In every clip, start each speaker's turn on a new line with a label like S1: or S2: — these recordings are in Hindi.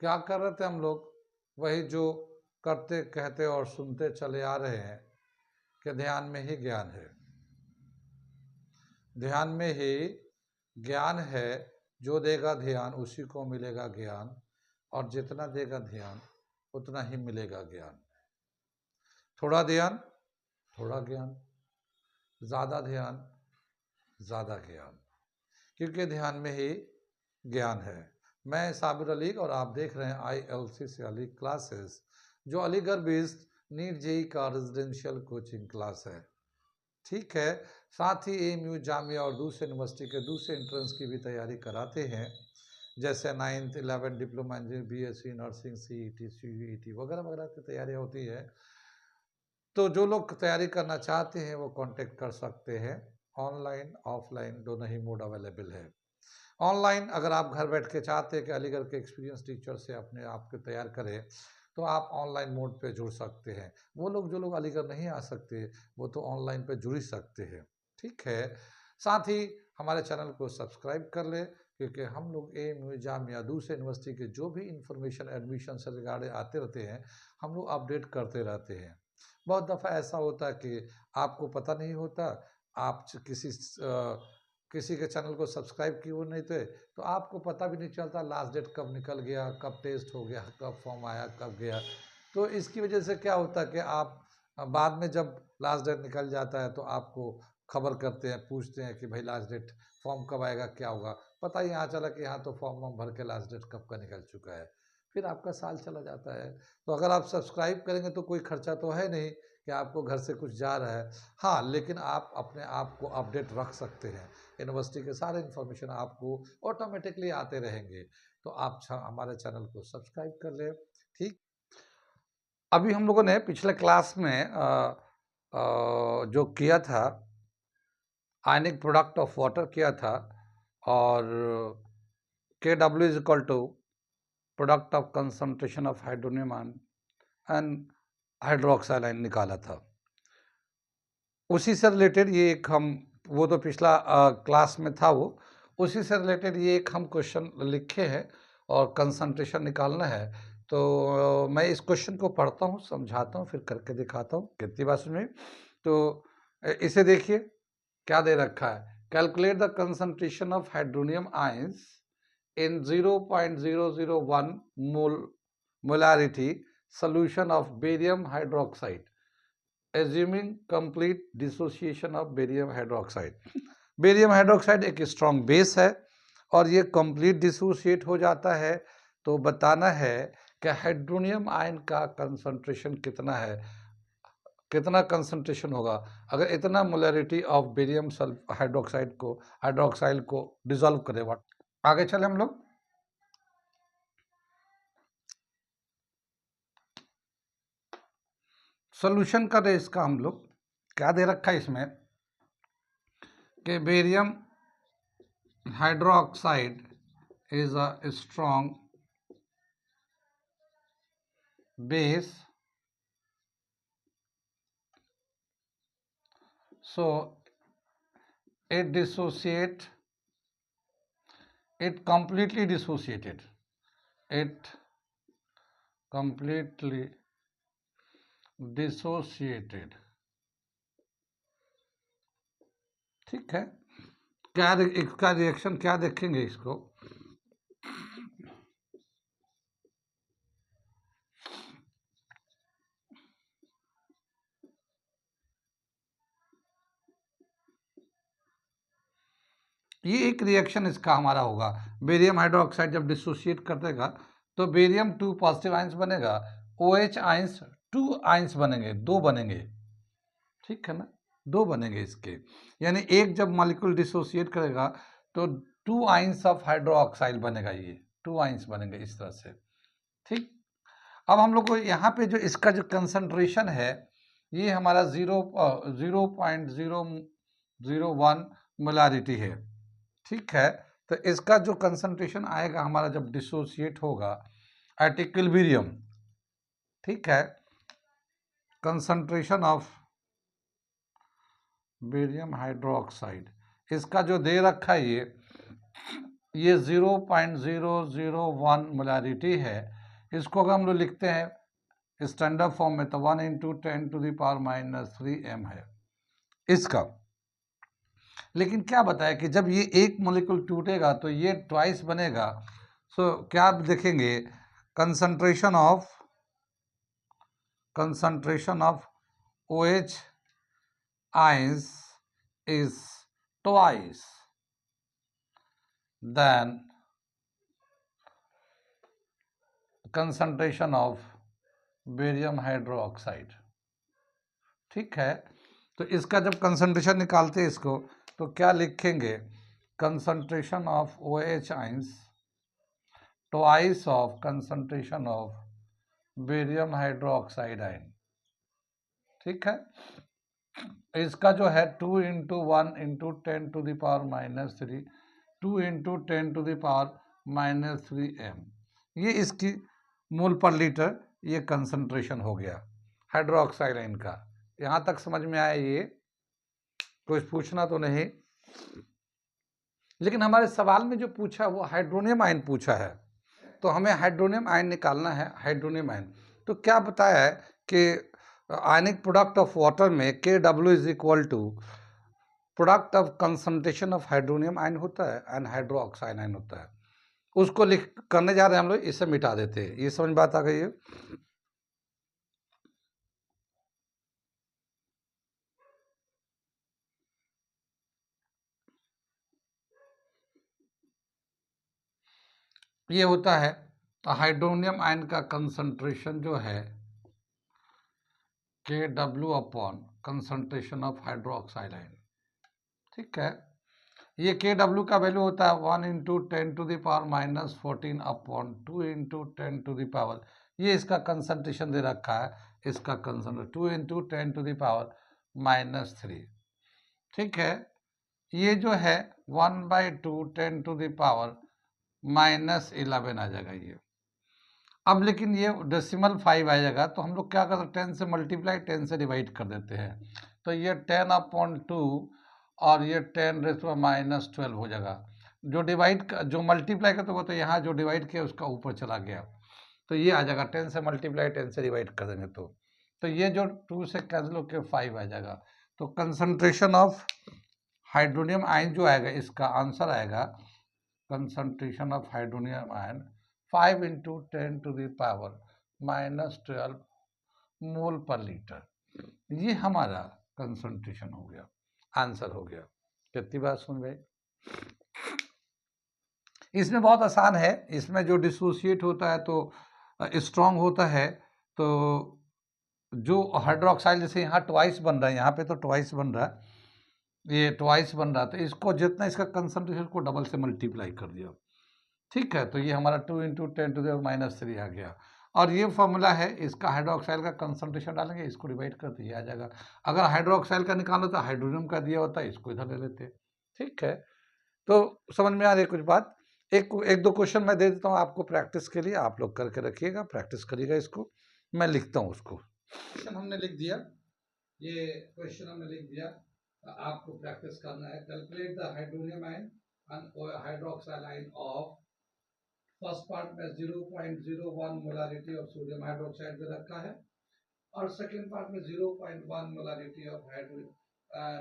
S1: क्या कर रहे थे हम लोग? वही जो करते कहते और सुनते चले आ रहे हैं कि ध्यान में ही ज्ञान है। ध्यान में ही ज्ञान है। जो देगा ध्यान उसी को मिलेगा ज्ञान, और जितना देगा ध्यान उतना ही मिलेगा ज्ञान। थोड़ा ध्यान थोड़ा ज्ञान, ज्यादा ध्यान ज्यादा ज्ञान, क्योंकि ध्यान में ही ज्ञान है। मैं साबिर अली और आप देख रहे हैं ILC से अली क्लासेस, जो अलीगढ़ बेस्ड नीट जेई का रेजिडेंशियल कोचिंग क्लास है। ठीक है, साथ ही AMU जामिया और दूसरे यूनिवर्सिटी के दूसरे एंट्रेंस की भी तैयारी कराते हैं, जैसे 9th 11th diploma engineering, BSc nursing, CET CUET वगैरह वगैरह की तैयारी होती है। तो जो लोग तैयारी करना चाहते हैं वो कांटेक्ट कर सकते हैं। ऑनलाइन ऑफलाइन दोनों ही मोड अवेलेबल है। ऑनलाइन अगर आप घर बैठ के चाहते हैं कि अलीगढ़ के एक्सपीरियंस टीचर से अपने आप को तैयार करें, तो आप ऑनलाइन मोड पे जुड़ सकते हैं। वो लोग जो लोग अलीगढ़ नहीं आ सकते वो तो ऑनलाइन पे जुड़ ही सकते हैं। ठीक है, साथ ही हमारे चैनल को सब्सक्राइब कर ले, क्योंकि हम लोग AMU जामिया दूसरे यूनिवर्सिटी के जो भी इंफॉर्मेशन एडमिशन से रिगार्डेड आते रहते हैं, हम लोग अपडेट करते रहते हैं। बहुत दफ़ा ऐसा होता है कि आपको पता नहीं होता, आप किसी के चैनल को सब्सक्राइब किए हुए नहीं थे, तो आपको पता भी नहीं चलता लास्ट डेट कब निकल गया, कब टेस्ट हो गया, कब फॉर्म आया, कब गया। तो इसकी वजह से क्या होता है कि आप बाद में जब लास्ट डेट निकल जाता है तो आपको खबर करते हैं, पूछते हैं कि भाई लास्ट डेट फॉर्म कब आएगा, क्या होगा। पता ही यहाँ चला कि यहाँ तो फॉर्म वॉर्म भर के लास्ट डेट कब का निकल चुका है। फिर आपका साल चला जाता है। तो अगर आप सब्सक्राइब करेंगे तो कोई खर्चा तो है नहीं कि आपको घर से कुछ जा रहा है। हाँ, लेकिन आप अपने आप को अपडेट रख सकते हैं। यूनिवर्सिटी के सारे इन्फॉर्मेशन आपको ऑटोमेटिकली आते रहेंगे। तो आप हमारे चैनल को सब्सक्राइब कर लें। ठीक, अभी हम लोगों ने पिछले क्लास में जो किया था, आयनिक प्रोडक्ट ऑफ वाटर किया था, और KW is equal to product of concentration of hydronium and hydroxide निकाला था। उसी से रिलेटेड ये एक हम, वो तो पिछला क्लास में था, वो उसी से रिलेटेड ये एक हम क्वेश्चन लिखे हैं और कंसंट्रेशन निकालना है। तो मैं इस क्वेश्चन को पढ़ता हूँ, समझाता हूँ, फिर करके दिखाता हूँ। कितनी बात सुनिए। तो इसे देखिए क्या दे रखा है। Calculate the concentration of hydronium ions in 0.001 molarity solution of barium hydroxide, assuming complete dissociation of barium hydroxide। Barium hydroxide एक स्ट्रॉन्ग बेस है और ये कंप्लीट डिसोसिएट हो जाता है। तो बताना है कि हाइड्रोनियम आयन का कंसंट्रेशन कितना है, कितना कंसंट्रेशन होगा अगर इतना मोलैरिटी ऑफ बेरियम हाइड्रोक्साइड को डिसॉल्व करेगा। आगे चले हम लोग। सोल्यूशन कर रहे इसका हम लोग। क्या दे रखा है इसमें कि barium hydroxide is a strong base, so it completely dissociated, it completely dissociated। ठीक है, क्या इसका रिएक्शन क्या देखेंगे इसको। ये एक रिएक्शन इसका हमारा होगा। बेरियम हाइड्रोक्साइड जब डिसोसिएट कर देगा तो बेरियम 2 पॉजिटिव आयंस बनेगा, OH आयंस 2 आयंस बनेंगे, 2 बनेंगे। ठीक है ना, 2 बनेंगे इसके। यानी एक जब मॉलिक्यूल डिसोसिएट करेगा तो 2 आयंस ऑफ हाइड्रोक्साइड बनेगा, ये 2 आयंस बनेंगे इस तरह से। ठीक, अब हम लोग को यहाँ पे जो इसका जो कंसंट्रेशन है ये हमारा 0.001 मोलारिटी है। ठीक है, तो इसका जो कंसंट्रेशन आएगा हमारा जब डिसोसिएट होगा एट इक्विलिब्रियम, ठीक है, कंसंट्रेशन ऑफ बेरियम हाइड्रोक्साइड, इसका जो दे रखा है ये 0.001 मोलारिटी है। इसको अगर हम लोग लिखते हैं स्टैंडर्ड फॉर्म में तो 1 इंटू 10⁻³ है इसका। लेकिन क्या बताया कि जब ये एक मॉलिक्यूल टूटेगा तो ये ट्वाइस बनेगा। सो क्या आप देखेंगे concentration of OH ions is twice than concentration of barium hydroxide. ठीक है, तो इसका जब कंसंट्रेशन निकालते हैं इसको तो क्या लिखेंगे, concentration of OH ions twice of concentration of barium hydroxide ion. ठीक है, इसका जो है 2 इंटू 1 इंटू 10⁻³ 2 इंटू 10⁻³ m, ये इसकी मोल पर लीटर ये कंसंट्रेशन हो गया हाइड्रोक्साइड आयन का। यहाँ तक समझ में आया? ये कुछ पूछना तो नहीं, लेकिन हमारे सवाल में जो पूछा वो हाइड्रोनियम आयन पूछा है, तो हमें हाइड्रोनियम आयन निकालना है। हाइड्रोनियम आयन तो क्या बताया है कि आयनिक प्रोडक्ट ऑफ वाटर में Kw is equal to product of concentration of hydronium ion होता है एंड हाइड्रोक्साइड आयन होता है। उसको लिख करने जा रहे हैं हम लोग, इसे मिटा देते हैं। ये समझ बात आ गई है? ये होता है तो हाइड्रोनियम आयन का कंसंट्रेशन जो है Kw upon concentration of hydroxide ion. ठीक है, ये Kw का वैल्यू होता है 1 इंटू 10⁻⁻14 अपॉन 2 इंटू 10⁻, ये इसका कंसंट्रेशन दे रखा है, इसका कंसंट्रेशन 2 इंटू 10⁻³ ठीक है, ये जो है 1/2 10⁻⁻11 आ जाएगा ये। अब लेकिन ये डेसिमल 5 आ जाएगा तो हम लोग क्या करते हैं, 10 से मल्टीप्लाई 10 से डिवाइड कर देते हैं, तो ये 10/2 और ये 10⁻⁻12 हो जाएगा। जो मल्टीप्लाई करते हो तो यहाँ जो डिवाइड किया उसका ऊपर चला गया, तो ये आ जाएगा 10 से मल्टीप्लाई 10 से डिवाइड कर देंगे तो ये जो 2 से कैंसिल होकर 5 आ जाएगा। तो कंसंट्रेशन ऑफ हाइड्रोनियम आयन जो आएगा, इसका आंसर आएगा concentration of hydronium ion 5 into 10⁻⁻12 मोल पर लीटर। ये हमारा कंसंट्रेशन हो गया, आंसर हो गया। कितनी बात सुन गए? इसमें बहुत आसान है, इसमें जो डिसोसिएट होता है तो स्ट्रांग होता है, तो जो हाइड्रोक्साइड जैसे यहाँ ट्वाइस बन रहा है, यहाँ पे तो ट्वाइस बन रहा है, ये ट्वाइस बन रहा है, तो इसको जितना इसका कंसंट्रेशन को डबल से मल्टीप्लाई कर दिया। ठीक है, तो ये हमारा 2 इंटू 10⁻³ आ गया। और ये फॉर्मूला है, इसका हाइड्रोक्साइड का कंसंट्रेशन डालेंगे, इसको डिवाइड करते ही आ जाएगा। अगर हाइड्रोक्साइड का निकालना तो हाइड्रोनियम का दिया होता है, इसको इधर ले लेते। ठीक है, तो समझ में आ रही है कुछ बात? एक दो क्वेश्चन मैं दे देता हूँ आपको प्रैक्टिस के लिए, आप लोग करके रखिएगा, प्रैक्टिस करिएगा इसको। मैं लिखता हूँ उसको। क्वेश्चन हमने लिख दिया, ये क्वेश्चन हमने लिख दिया, आपको प्रैक्टिस करना है। Calculate the hydronium ion and hydroxide ion of first part में 0.01 मोलारिटी ऑफ सोडियम हाइड्रोक्साइड दे रखा है, और सेकेंड पार्ट में 0.1 मोलारिटी ऑफ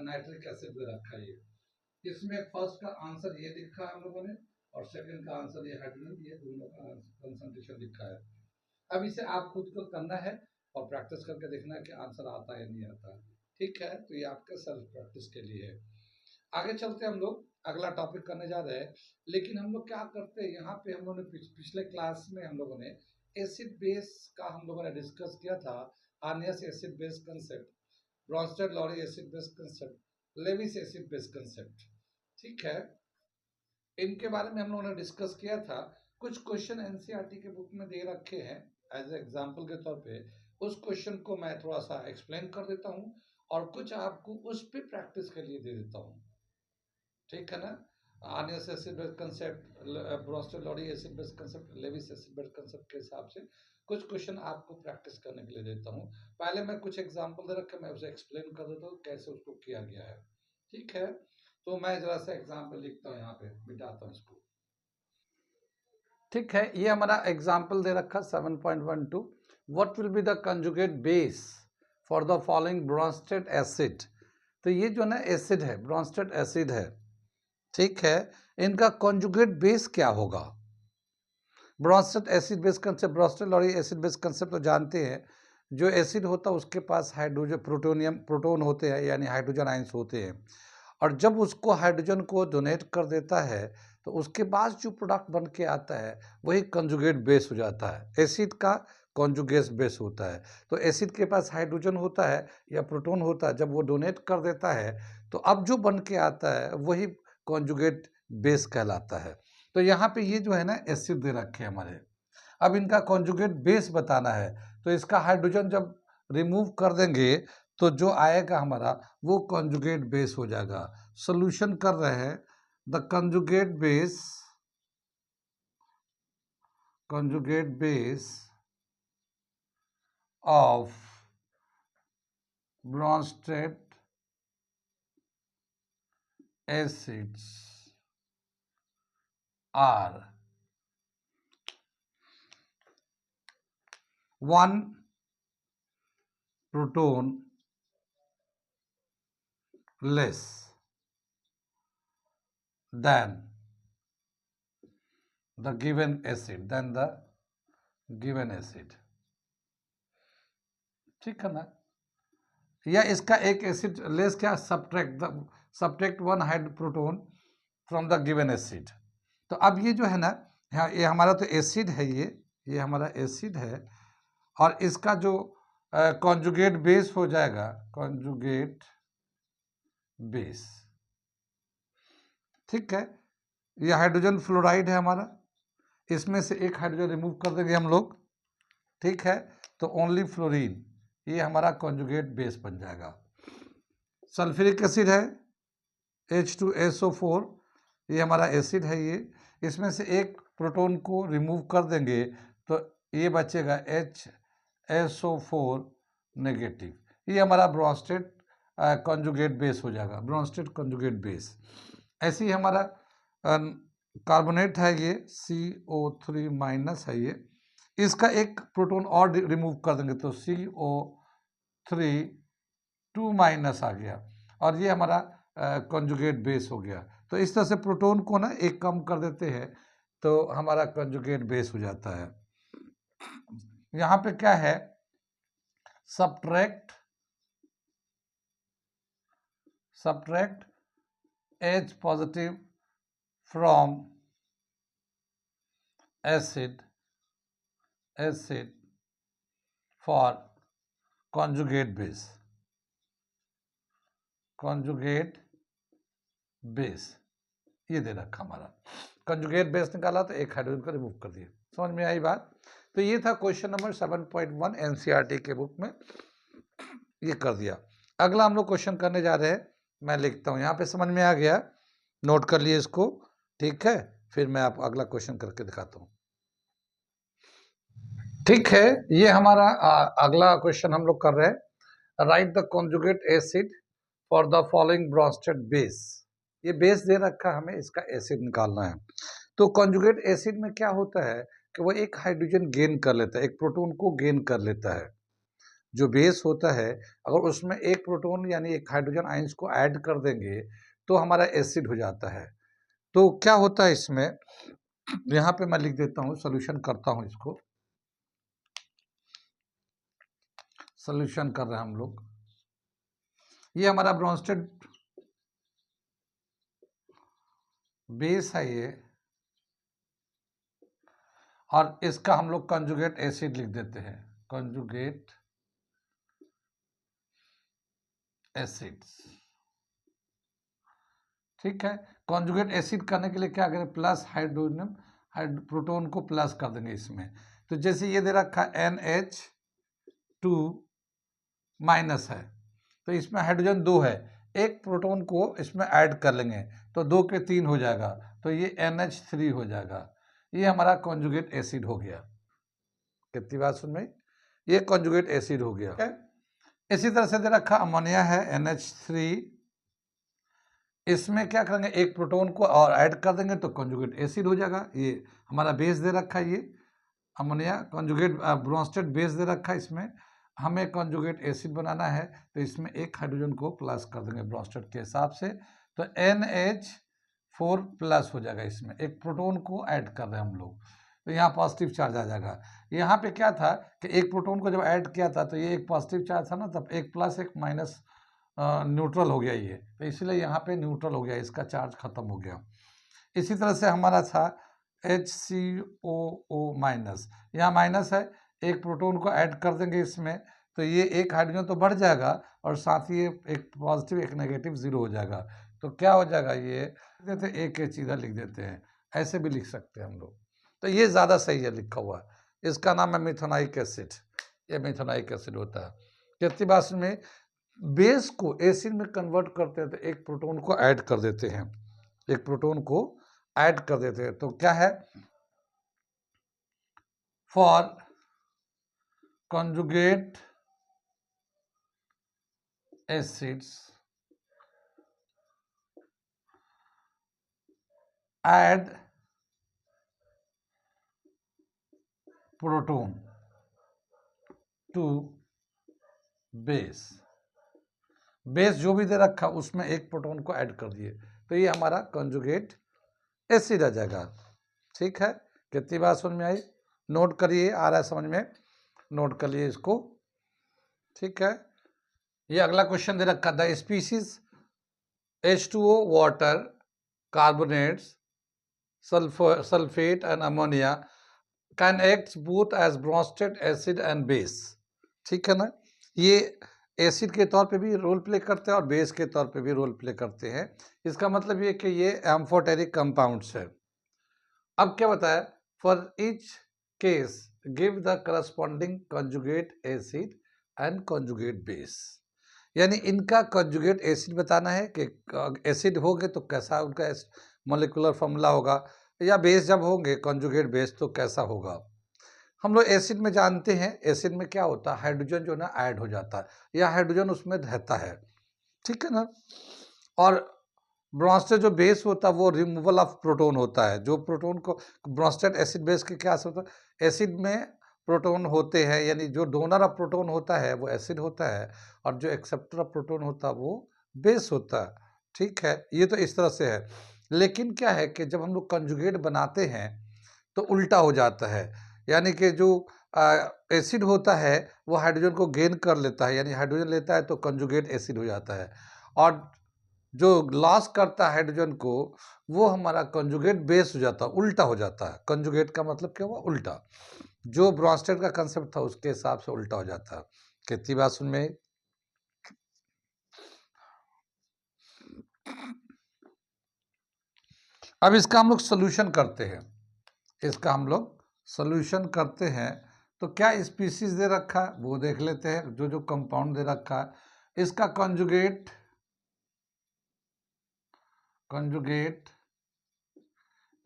S1: नाइट्रिक एसिड दे रखा है। इसमें फर्स्ट का आंसर ये लिखा है हम लोगों ने, और सेकंड का आंसर ये हाइड्रोजन, ये दोनों का कंसंट्रेशन लिखा है। अब इसे आप खुद को करना है और प्रैक्टिस करके देखना है कि आंसर आता है नहीं आता। ठीक है, तो ये आपके सेल्फ प्रैक्टिस के लिए है। आगे चलते हम लोग अगला टॉपिक करने जा रहे हैं, लेकिन हम लोग क्या करते हैं, यहाँ पे हम लोगों ने पिछले क्लास में हम लोगों ने एसिड बेस का हम लोगों ने डिस्कस किया था, Arrhenius acid base concept, Bronsted Lowry acid base concept, Lewis acid base concept. ठीक है, इनके बारे में हम लोगों ने डिस्कस किया था। कुछ क्वेश्चन एनसीईआरटी के बुक में दे रखे हैं एज एग्जाम्पल के तौर पे, उस क्वेश्चन को मैं थोड़ा सा एक्सप्लेन कर देता हूँ और कुछ आपको उस पर प्रैक्टिस के लिए दे देता हूँ। ठीक है ना, Arrhenius acid base concept, Bronsted Lowry acid base concept, Lewis acid base concept के हिसाब से कुछ क्वेश्चन आपको प्रैक्टिस करने के लिए देता हूँ। पहले मैं कुछ एग्जाम्पल दे रखे, मैं उसे एक्सप्लेन कर देता हूँ कैसे उसको किया गया है। ठीक है, तो मैं जरा सा एग्जाम्पल लिखता हूँ, यहाँ पे मिटाता हूँ इसको। ठीक है, ये हमारा एग्जाम्पल दे रखा 7.12। What will be the conjugate base for the following Bronsted acid. तो ये जो ना एसिड है, ब्रोंस्टेड एसिड है, ठीक है, इनका कंजुगेट बेस क्या होगा। Bronsted acid base concept, Bronsted और एसिड बेस कंसेप्ट तो जानते हैं। जो एसिड होता है उसके पास हाइड्रोजन प्रोटोन होते हैं, यानी हाइड्रोजन आइंस होते हैं, और जब उसको हाइड्रोजन को डोनेट कर देता है तो उसके बाद जो प्रोडक्ट बन के आता है वही कंजुगेट बेस हो जाता है। एसिड का कंजुगेट बेस होता है। तो एसिड के पास हाइड्रोजन होता है या प्रोटोन होता है, जब वो डोनेट कर देता है तो अब जो बन के आता है वही कंजुगेट बेस कहलाता है। तो यहाँ पे ये जो है ना एसिड दे रखे हैं हमारे, अब इनका कंजुगेट बेस बताना है। तो इसका हाइड्रोजन जब रिमूव कर देंगे तो जो आएगा हमारा वो कंजुगेट बेस हो जाएगा। सॉल्यूशन कर रहे हैं, the conjugate base of Bronsted acids are 1 proton less than the given acid, ठीक है ना। या इसका एक एसिड लेस क्या, subtract 1 hide proton from the given acid. तो अब ये जो है ना, ये हमारा तो एसिड है, ये हमारा एसिड है, और इसका जो कॉन्जुगेट बेस हो जाएगा, कॉन्जुगेट बेस, ठीक है। ये हाइड्रोजन फ्लोराइड है हमारा, इसमें से एक हाइड्रोजन रिमूव कर देंगे हम लोग, ठीक है, तो ओनली फ्लोरीन, ये हमारा कॉन्जुगेट बेस बन जाएगा। सल्फ्यूरिक एसिड है H2SO4, ये हमारा एसिड है, ये इसमें से एक प्रोटॉन को रिमूव कर देंगे तो ये बचेगा HSO4 नेगेटिव, ये हमारा ब्रोंस्टेड कॉन्जुगेट बेस हो जाएगा, ब्रोंस्टेड कॉन्जुगेट बेस। ऐसे ही हमारा कार्बोनेट है, ये CO3 माइनस है, ये इसका एक प्रोटॉन और रिमूव कर देंगे तो CO3 2 माइनस आ गया, और ये हमारा कंजुगेट बेस हो गया। तो इस तरह से प्रोटॉन को ना एक कम कर देते हैं तो हमारा कंजुगेट बेस हो जाता है। यहाँ पे क्या है, subtract H positive from acid for conjugate base, ये दे रखा हमारा। कंजुगेट बेस निकाला तो एक हाइड्रोजन को रिमूव कर दिया। समझ में आई बात। तो ये था क्वेश्चन नंबर 7.1 एनसीईआरटी के बुक में, ये कर दिया। अगला हम लोग क्वेश्चन करने जा रहे हैं, मैं लिखता हूँ यहाँ पे, समझ में आ गया, नोट कर लिए इसको, ठीक है। फिर मैं आप अगला क्वेश्चन करके दिखाता हूँ, ठीक है। ये हमारा अगला क्वेश्चन हम लोग कर रहे हैं, right the conjugate acid for the following Bronsted base. ये बेस दे रखा है, हमें इसका एसिड निकालना है। तो कॉन्जुगेट एसिड में क्या होता है कि वो एक हाइड्रोजन गेन कर लेता है, एक प्रोटॉन को गेन कर लेता है। जो बेस होता है अगर उसमें एक प्रोटॉन यानी एक हाइड्रोजन आइंस को ऐड कर देंगे तो हमारा एसिड हो जाता है। तो क्या होता है इसमें, यहाँ पे मैं लिख देता हूँ, सोल्यूशन करता हूँ इसको, सोल्यूशन कर रहे हैं हम लोग। ये हमारा ब्रोंस्टेड बेस है ये, और इसका हम लोग कंजुगेट एसिड लिख देते हैं, कंजुगेट एसिड्स, ठीक है। कंजुगेट एसिड करने के लिए क्या करें, प्लस हाइड्रोजन प्रोटॉन को प्लस कर देंगे इसमें। तो जैसे ये दे रखा NH2 माइनस है, तो इसमें हाइड्रोजन 2 है, एक प्रोटॉन को इसमें ऐड कर लेंगे तो 2 के 3 हो जाएगा, तो ये NH3 हो जाएगा। ये हमारा कॉन्जुगेट एसिड हो गया। कितनी बात सुन में, ये कॉन्जुगेट एसिड हो गया। इसी तरह से दे रखा अमोनिया है NH3 इसमें क्या करेंगे, एक प्रोटॉन को और ऐड कर देंगे तो कॉन्जुगेट एसिड हो जाएगा। ये हमारा बेस दे रखा है, ये अमोनिया कॉन्जुगेट ब्रोंस्टेड बेस दे रखा है, इसमें हमें कॉन्जुगेट एसिड बनाना है तो इसमें एक हाइड्रोजन को प्लस कर देंगे ब्रोंस्टेड के हिसाब से, तो NH4 प्लस हो जाएगा। इसमें एक प्रोटॉन को ऐड कर रहे हैं हम लोग, तो यहाँ पॉजिटिव चार्ज आ जाएगा। यहाँ पे क्या था कि एक प्रोटॉन को जब ऐड किया था तो ये एक पॉजिटिव चार्ज था ना, तब एक प्लस एक माइनस न्यूट्रल हो गया ये, तो इसलिए यहाँ पे न्यूट्रल हो गया, इसका चार्ज खत्म हो गया। इसी तरह से हमारा था HCOO माइनस, यहाँ माइनस है, एक प्रोटॉन को ऐड कर देंगे इसमें तो ये एक हाइड्रोजन तो बढ़ जाएगा और साथ ही एक पॉजिटिव एक नेगेटिव जीरो हो जाएगा। तो क्या हो जाएगा, ये देते एक सीधा लिख देते हैं, ऐसे भी लिख सकते हैं हम लोग, तो ये ज़्यादा सही है लिखा हुआ। इसका नाम है मिथेनोइक एसिड, ये मिथेनोइक एसिड होता है। कितनी बार में बेस को एसिड में कन्वर्ट करते हैं तो एक प्रोटॉन को ऐड कर देते हैं, एक प्रोटॉन को ऐड कर देते हैं, तो क्या है, for conjugate acids add proton to base, base जो भी दे रखा उसमें एक प्रोटॉन को ऐड कर दिए तो ये हमारा कंजुगेट एसिड आ जाएगा। ठीक है, कितनी बात समझ में आई, नोट करिए, आ रहा है समझ में, नोट कर लिए इसको। ठीक है, ये अगला क्वेश्चन दे रखा था, species H2O water carbonates sulphate and ammonia can act both as Bronsted acid and base. ठीक है ना, ये एसिड के तौर पे भी रोल प्ले करते हैं और बेस के तौर पे भी रोल प्ले करते हैं। इसका मतलब ये कि ये एम्फोटेरिक कंपाउंड्स है। अब क्या बताया, for each case give the corresponding conjugate acid and conjugate base, यानी इनका कॉन्जुगेट एसिड बताना है कि एसिड होंगे तो कैसा उनका मोलिकुलर फॉर्मूला होगा, या बेस जब होंगे कॉन्जुगेट बेस तो कैसा होगा। हम लोग एसिड में जानते हैं, एसिड में क्या होता है, हाइड्रोजन जो ना ऐड हो जाता है या हाइड्रोजन उसमें रहता है। ठीक है ना, और ब्रोंस्टेड जो बेस होता है वो रिमूवल ऑफ प्रोटॉन होता है। जो प्रोटॉन को ब्रोंस्टेड एसिड बेस के क्या होता है, एसिड में प्रोटॉन होते हैं, यानी जो डोनर ऑफ प्रोटॉन होता है वो एसिड होता है और जो एक्सेप्टर ऑफ प्रोटॉन होता है वो बेस होता है। ठीक है, ये तो इस तरह से है। लेकिन क्या है कि जब हम लोग कंजुगेट बनाते हैं तो उल्टा हो जाता है, यानी कि जो एसिड होता है वो हाइड्रोजन को गेन कर लेता है, यानी हाइड्रोजन लेता है तो कंजुगेट एसिड हो जाता है, और जो लॉस करता है हाइड्रोजन को वो हमारा कंजुगेट बेस हो जाता है, उल्टा हो जाता है। कंजुगेट का मतलब क्या हुआ, उल्टा, जो ब्रोंस्टेड का कंसेप्ट था उसके हिसाब से उल्टा हो जाता है। कितनी बात सुन में, अब इसका हम लोग सोल्यूशन करते हैं, इसका हम लोग सोल्यूशन करते हैं। तो क्या स्पीसीज दे रखा है वो देख लेते हैं, जो जो कंपाउंड दे रखा है इसका कंजुगेट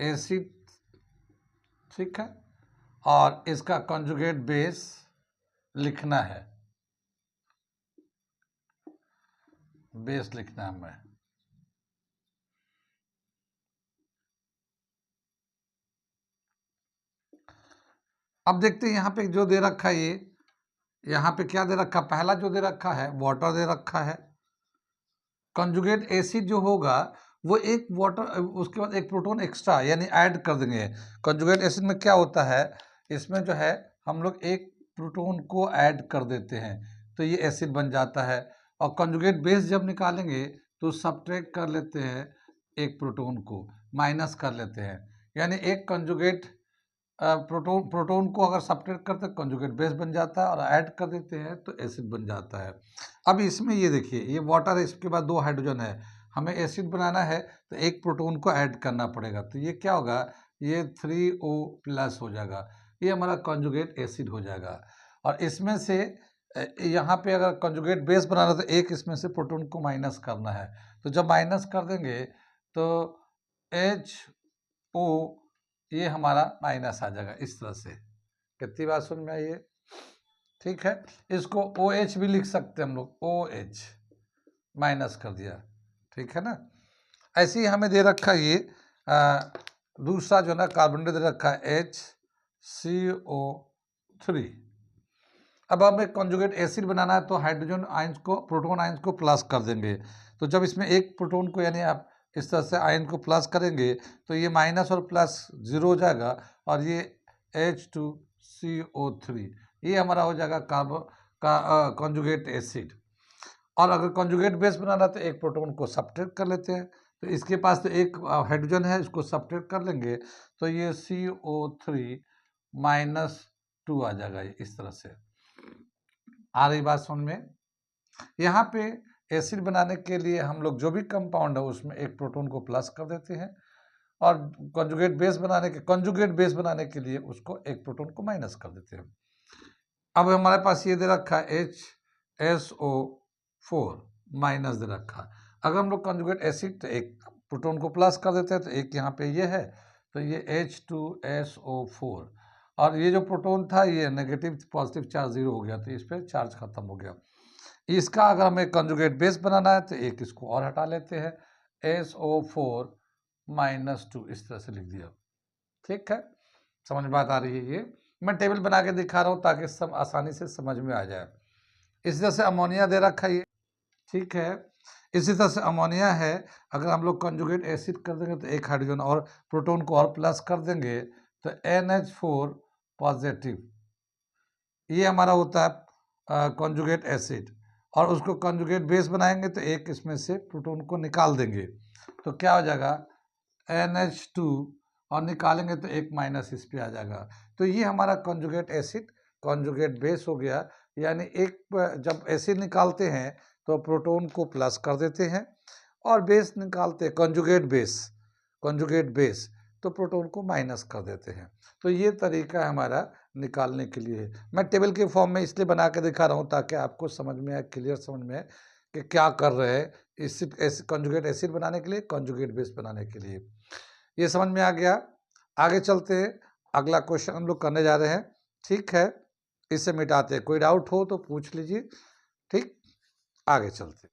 S1: एसिड, ठीक है, और इसका कंजुगेट बेस लिखना है, बेस लिखना है हमें। अब देखते हैं यहाँ पे जो दे रखा है, ये यहाँ पे क्या दे रखा, पहला जो दे रखा है वाटर दे रखा है। कंजुगेट एसिड जो होगा वो एक वाटर, उसके बाद एक प्रोटॉन एक्स्ट्रा यानी ऐड कर देंगे। कंजुगेट एसिड में क्या होता है, इसमें जो है हम लोग एक प्रोटॉन को ऐड कर देते हैं तो ये एसिड बन जाता है, और कंजुगेट बेस जब निकालेंगे तो सब्ट्रैक्ट कर लेते हैं एक प्रोटॉन को, माइनस कर लेते हैं, यानी एक कंजुगेट प्रोटॉन को अगर सब्ट्रैक्ट करते हैं कंजुगेट बेस बन जाता है, और ऐड कर देते हैं तो एसिड बन जाता है। अब इसमें ये देखिए, ये वाटर है, इसके बाद 2 हाइड्रोजन है, हमें एसिड बनाना है तो एक प्रोटॉन को ऐड करना पड़ेगा, तो ये क्या होगा, ये 3O प्लस हो जाएगा, ये हमारा कंजुगेट एसिड हो जाएगा। और इसमें से यहाँ पे अगर कंजुगेट बेस बनाना तो एक इसमें से प्रोटॉन को माइनस करना है, तो जब माइनस कर देंगे तो HO ये हमारा माइनस आ जाएगा, इस तरह से। कितनी बात सुन में आई है, ठीक है, इसको OH भी लिख सकते हैं हम लोग, OH माइनस कर दिया, ठीक है ना। ऐसे ही हमें दे रखा है ये दूसरा जो है ना कार्बन दे रखा है HCO3। अब हमें कॉन्जुगेट एसिड बनाना है तो हाइड्रोजन आयंस को, प्रोटॉन आयंस को प्लस कर देंगे। तो जब इसमें एक प्रोटॉन को यानी आप इस तरह से आयन को प्लस करेंगे तो ये माइनस और प्लस 0 हो जाएगा और ये H2CO3 ये हमारा हो जाएगा कार्बन का कॉन्जुगेट एसिड। और अगर कॉन्जुगेट बेस बनाना तो एक प्रोटॉन को सब्ट्रैक्ट कर लेते हैं। तो इसके पास तो एक हाइड्रोजन है, इसको सब्ट्रैक्ट कर लेंगे तो ये CO3 -2 आ जाएगा इस तरह से। आ रही बात समझ में? यहाँ पे एसिड बनाने के लिए हम लोग जो भी कंपाउंड है उसमें एक प्रोटॉन को प्लस कर देते हैं और कॉन्जुगेट बेस बनाने के लिए उसको एक प्रोटॉन को माइनस कर देते हैं। अब हमारे पास ये दे रखा है HSO4 माइनस दे रखा है। अगर हम लोग कॉन्जुगेट एसिड तो एक प्रोटॉन को प्लस कर देते हैं तो एक यहाँ पे ये है तो ये H2SO4 और ये जो प्रोटॉन था ये नेगेटिव पॉजिटिव चार्ज 0 हो गया तो इस पर चार्ज खत्म हो गया। इसका अगर हमें कॉन्जुगेट बेस बनाना है तो एक इसको और हटा लेते हैं SO4 -2 इस तरह से लिख दिया। ठीक है, समझ में बात आ रही है? ये मैं टेबल बना के दिखा रहा हूँ ताकि सब आसानी से समझ में आ जाए। इसी तरह से अमोनिया दे रखा है ये, ठीक है। इसी तरह से अमोनिया है, अगर हम लोग कॉन्जुगेट एसिड कर देंगे तो एक हाइड्रोजन और प्रोटॉन को और प्लस कर देंगे तो NH4 पॉजिटिव ये हमारा होता है कॉन्जुगेट एसिड और उसको कॉन्जुगेट बेस बनाएंगे तो एक इसमें से प्रोटॉन को निकाल देंगे तो क्या हो जाएगा NH2 और निकालेंगे तो एक माइनस इस पे आ जाएगा। तो ये हमारा कॉन्जुगेट एसिड कॉन्जुगेट बेस हो गया। यानी एक जब एसिड निकालते हैं तो प्रोटॉन को प्लस कर देते हैं और बेस निकालते हैं कॉन्जुगेट बेस तो प्रोटॉन को माइनस कर देते हैं। तो ये तरीका है हमारा निकालने के लिए। मैं टेबल के फॉर्म में इसलिए बना के दिखा रहा हूँ ताकि आपको समझ में आए, क्लियर समझ में आए कि क्या कर रहे हैं एसिड कॉन्जुगेट एसिड बनाने के लिए, कॉन्जुगेट बेस बनाने के लिए। ये समझ में आ गया। आगे चलते हैं, अगला क्वेश्चन हम लोग करने जा रहे हैं। ठीक है, इसे मिटाते हैं, कोई डाउट हो तो पूछ लीजिए। ठीक, आगे चलते।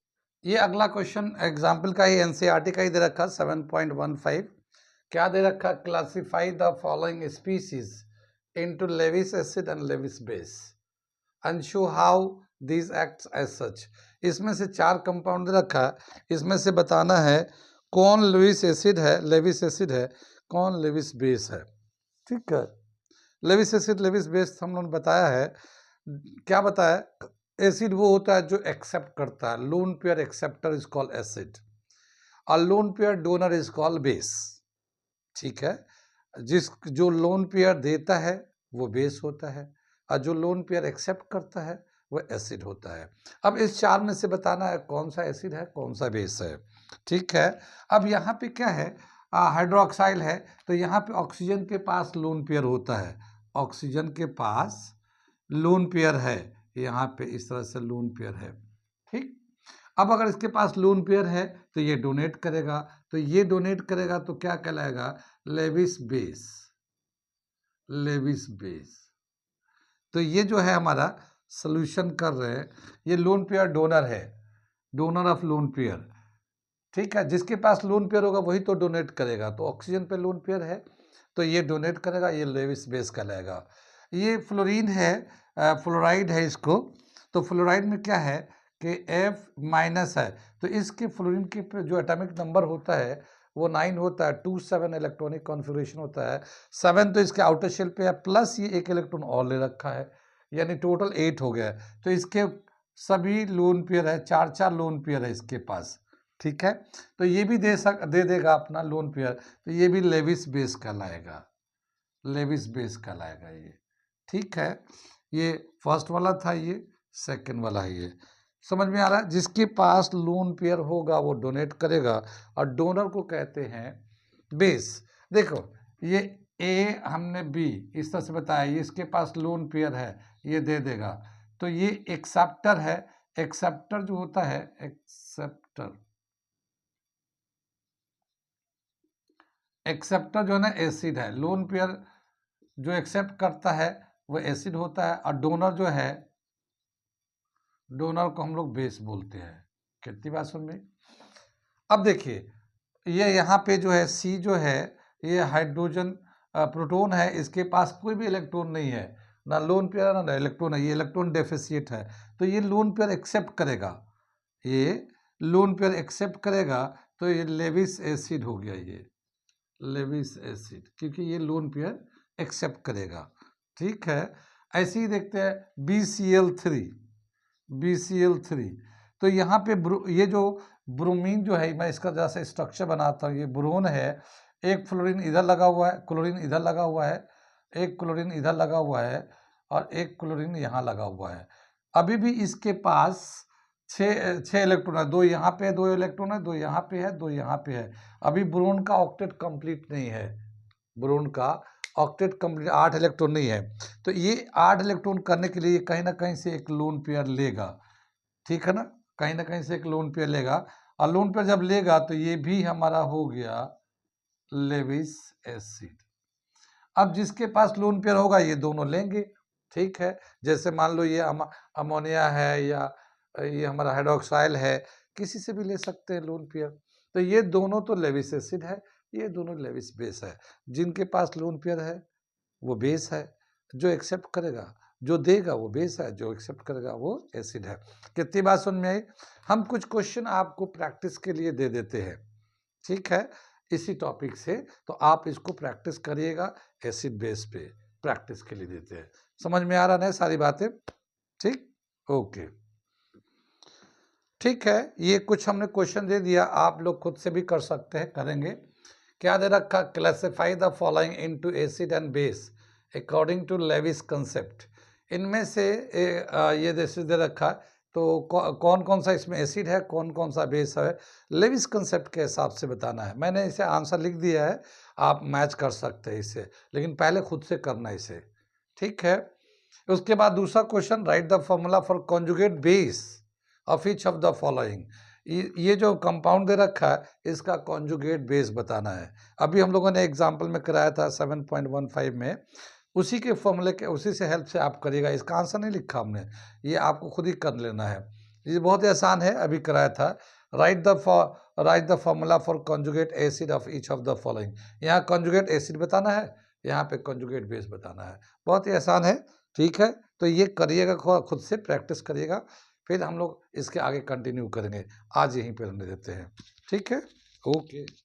S1: ये अगला क्वेश्चन एग्जाम्पल का ही NCERT का ही दे रखा 7.15। क्या दे रखा? Classify the following species into Lewis acid and Lewis base and show how this acts as such. इसमें से 4 कंपाउंड दे रखा है, इसमें से बताना है कौन लेविस एसिड है, कौन लेविस बेस है। ठीक है, लेविस एसिड लेविस बेस हम लोगों ने बताया है। क्या बताया? एसिड वो होता है जो एक्सेप्ट करता है, lone pair acceptor is called acid और lone pair donor is called base. ठीक है, जो लोन पेयर देता है वो बेस होता है और जो लोन पेयर एक्सेप्ट करता है वो एसिड होता है। अब इस 4 में से बताना है कौन सा एसिड है कौन सा बेस है। ठीक है, अब यहाँ पे क्या है, हाइड्रोक्साइल है तो यहाँ पे ऑक्सीजन के पास लोन पेयर होता है, ऑक्सीजन के पास लोन पेयर है, यहाँ पे इस तरह से लोन पेयर है। ठीक, अब अगर इसके पास लोन पेयर है तो ये डोनेट करेगा, तो ये डोनेट करेगा तो क्या कहलाएगा? Lewis base. तो ये जो है हमारा सोल्यूशन कर रहे हैं, ये लोन पेयर डोनर है, डोनर ऑफ लोन पेयर। ठीक है, जिसके पास लोन पेयर होगा वही तो डोनेट करेगा। तो ऑक्सीजन पे लोन पेयर है तो ये डोनेट करेगा, ये लेविस बेस कहलाएगा। ये फ्लोरीन है, फ्लोराइड है इसको। तो फ्लोराइड में क्या है कि F- है तो इसके फ्लोरीन के जो एटॉमिक नंबर होता है वो 9 होता है, 2 7 इलेक्ट्रॉनिक कॉन्फ़िगरेशन होता है। 7 तो इसके आउटर शेल पे है प्लस ये एक इलेक्ट्रॉन और ले रखा है, यानी टोटल 8 हो गया है। तो इसके सभी लोन पेयर है, 4 लोन पेयर है इसके पास। ठीक है, तो ये भी दे देगा अपना लोन पेयर, तो ये भी लेविस बेस कहलाएगा, ये। ठीक है, ये फर्स्ट वाला था, ये सेकंड वाला है। ये समझ में आ रहा है? जिसके पास लोन पेयर होगा वो डोनेट करेगा और डोनर को कहते हैं बेस। देखो ये ए हमने बी इस तरह से बताया, ये इसके पास लोन पेयर है ये दे देगा, तो ये एक्सेप्टर है। एक्सेप्टर जो होता है, एक्सेप्टर जो है ना एसिड है, लोन पेयर जो एक्सेप्ट करता है वो एसिड होता है और डोनर जो है, डोनर को हम लोग बेस बोलते हैं। कितनी बात सुन में? अब देखिए ये यहाँ पे जो है C जो है ये हाइड्रोजन प्रोटॉन है, इसके पास कोई भी इलेक्ट्रॉन नहीं है, ना लोन पेयर ना इलेक्ट्रॉन है, ये इलेक्ट्रॉन डेफिशिएट है, तो ये लोन पेयर एक्सेप्ट करेगा, ये लोन पेयर एक्सेप्ट करेगा, तो ये लेविस एसिड हो गया, ये लेविस एसिड, क्योंकि ये लोन पेयर एक्सेप्ट करेगा। ठीक है, ऐसे ही देखते हैं BCl3, तो यहाँ पे ये जो ब्रोमीन जो है, मैं इसका जैसे स्ट्रक्चर बनाता हूँ, ये ब्रोन है, एक फ्लोरीन इधर लगा हुआ है, क्लोरीन इधर लगा हुआ है, एक क्लोरीन इधर लगा हुआ है, और एक क्लोरीन यहाँ लगा हुआ है। अभी भी इसके पास छः इलेक्ट्रॉन है, दो यहाँ पे है, दो इलेक्ट्रॉन है, दो यहाँ पे है, दो यहाँ पे है। अभी ब्रोन का ऑक्टेट कंप्लीट नहीं है, ब्रोन का ऑक्टेट कंप्लीट 8 इलेक्ट्रॉन नहीं है, तो ये 8 इलेक्ट्रॉन करने के लिए कहीं ना कहीं से एक लोन पेयर लेगा। ठीक है ना, कहीं ना कहीं से एक लोन पेयर लेगा, और लोन पेयर जब लेगा तो ये भी हमारा हो गया लेविस एसिड। अब जिसके पास लोन पेयर होगा ये दोनों लेंगे। ठीक है, जैसे मान लो ये अमोनिया है या ये हमारा हाइड्रोक्साइल है, किसी से भी ले सकते हैं लोन पेयर, तो ये दोनों तो लेविस एसिड है, ये दोनों लेविस बेस है। जिनके पास लोन पेयर है वो बेस है, जो एक्सेप्ट करेगा, जो देगा वो बेस है, जो एक्सेप्ट करेगा वो एसिड है। कितनी बात समझ में आई? हम कुछ क्वेश्चन आपको प्रैक्टिस के लिए दे देते हैं, ठीक है, इसी टॉपिक से, तो आप इसको प्रैक्टिस करिएगा, एसिड बेस पे प्रैक्टिस के लिए देते हैं। समझ में आ रहा है सारी बातें? ठीक, ओके, ठीक है, ये कुछ हमने क्वेश्चन दे दिया, आप लोग खुद से भी कर सकते हैं, करेंगे। क्या दे रखा? Classify the following into acid and base according to Lewis concept. इनमें से ये दे रखा है, तो कौन कौन सा इसमें एसिड है, कौन कौन सा बेस है, लेविस कंसेप्ट के हिसाब से बताना है। मैंने इसे आंसर लिख दिया है, आप मैच कर सकते हैं इसे, लेकिन पहले खुद से करना इसे। ठीक है, उसके बाद दूसरा question, right the formula for conjugate base of each of the following. ये जो कंपाउंड दे रखा है इसका कॉन्जुगेट बेस बताना है। अभी हम लोगों ने एग्जाम्पल में कराया था 7.15 में, उसी के फॉर्मूले के, उसी से हेल्प से आप करिएगा। इसका आंसर नहीं लिखा हमने, ये आपको खुद ही कर लेना है, ये बहुत ही आसान है, अभी कराया था। Right the formula for conjugate acid of each of the following. यहाँ कॉन्जुगेट एसिड बताना है, यहाँ पे कॉन्जुगेट बेस बताना है, बहुत ही आसान है। ठीक है, तो ये करिएगा, खुद से प्रैक्टिस करिएगा, फिर हम लोग इसके आगे कंटिन्यू करेंगे। आज यहीं पर रहने देते हैं, ठीक है, ओके।